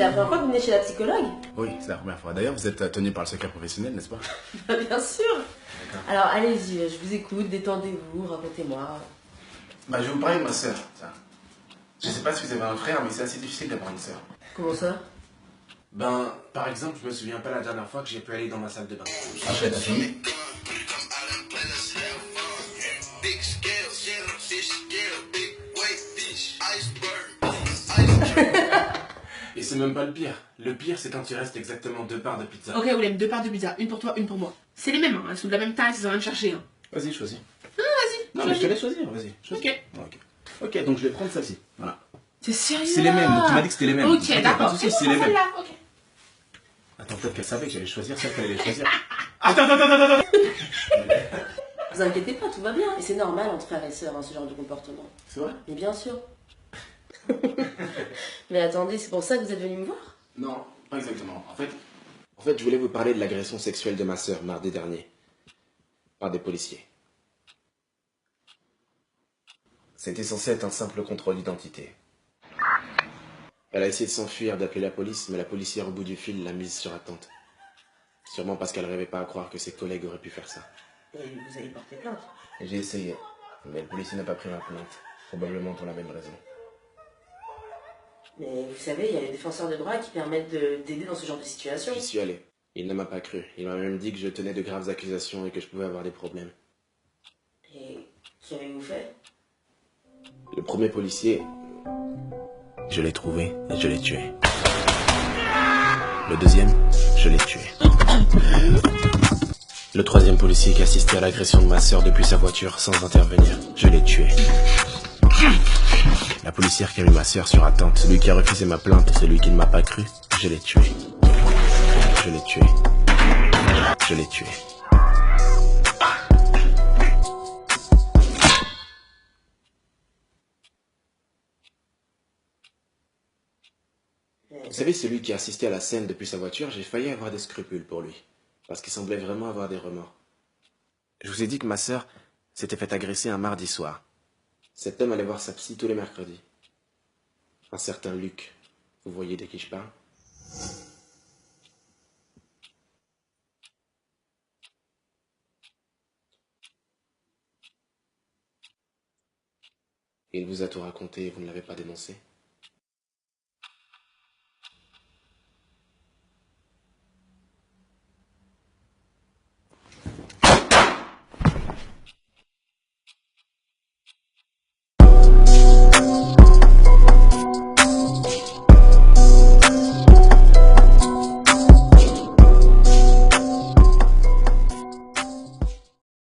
la première fois que vous venez chez la psychologue? Oui, c'est la première fois. D'ailleurs, vous êtes tenu par le secret professionnel, n'est-ce pas? Bien sûr. Alors allez-y, je vous écoute, détendez-vous, racontez-moi. Bah, je vais vous parler de ma sœur. Je sais pas si vous avez un frère, mais c'est assez difficile d'avoir une sœur. Comment ça? Ben, par exemple, je me souviens pas la dernière fois que j'ai pu aller dans ma salle de bain. Après, t'as fumé? Et c'est même pas le pire. Le pire, c'est quand il reste exactement 2 parts de pizza. Ok, Willem, 2 parts de pizza, une pour toi, une pour moi. C'est les mêmes, hein, elles sont de la même taille, elles ont rien de chercher. Hein. Vas-y, choisis. Vas-y. Non, mais je te laisse choisir, vas-y. Choisis. Ok. Ok, donc je vais prendre celle-ci. Voilà. T'es sérieux? C'est les mêmes, donc tu m'as dit que c'était les mêmes. Ok, d'accord. Pas de soucis, c'est les mêmes. Celle-là, ok. Attends, peut-être qu'elle savait que j'allais choisir celle qu'elle allait choisir. Attends. Vous inquiétez pas, tout va bien. Et c'est normal entre frères et sœurs, ce genre de comportement. C'est vrai? Mais bien sûr. Mais attendez, c'est pour ça que vous êtes venu me voir? Non, pas exactement. En fait, je voulais vous parler de l'agression sexuelle de ma sœur mardi dernier. Par des policiers. C'était censé être un simple contrôle d'identité. Elle a essayé de s'enfuir, d'appeler la police, mais la policière au bout du fil l'a mise sur attente. Sûrement parce qu'elle rêvait pas à croire que ses collègues auraient pu faire ça. Et vous avez porté plainte? J'ai essayé, mais le policier n'a pas pris ma plainte. Probablement pour la même raison. Mais vous savez, il y a les défenseurs de droit qui permettent d'aider dans ce genre de situation. J'y suis allé. Il ne m'a pas cru. Il m'a même dit que je tenais de graves accusations et que je pouvais avoir des problèmes. Et qu'avez-vous fait? Le premier policier, je l'ai trouvé et je l'ai tué. Le deuxième, je l'ai tué. Le troisième policier qui assistait à l'agression de ma sœur depuis sa voiture sans intervenir, je l'ai tué. La policière qui a mis ma sœur sur attente, celui qui a refusé ma plainte et celui qui ne m'a pas cru, je l'ai tué. Je l'ai tué. Je l'ai tué. Vous savez, celui qui a assisté à la scène depuis sa voiture, j'ai failli avoir des scrupules pour lui. Parce qu'il semblait vraiment avoir des remords. Je vous ai dit que ma sœur s'était fait agresser un mardi soir. Cet homme allait voir sa psy tous les mercredis. Un certain Luc. Vous voyez de qui je parle? Il vous a tout raconté et vous ne l'avez pas dénoncé?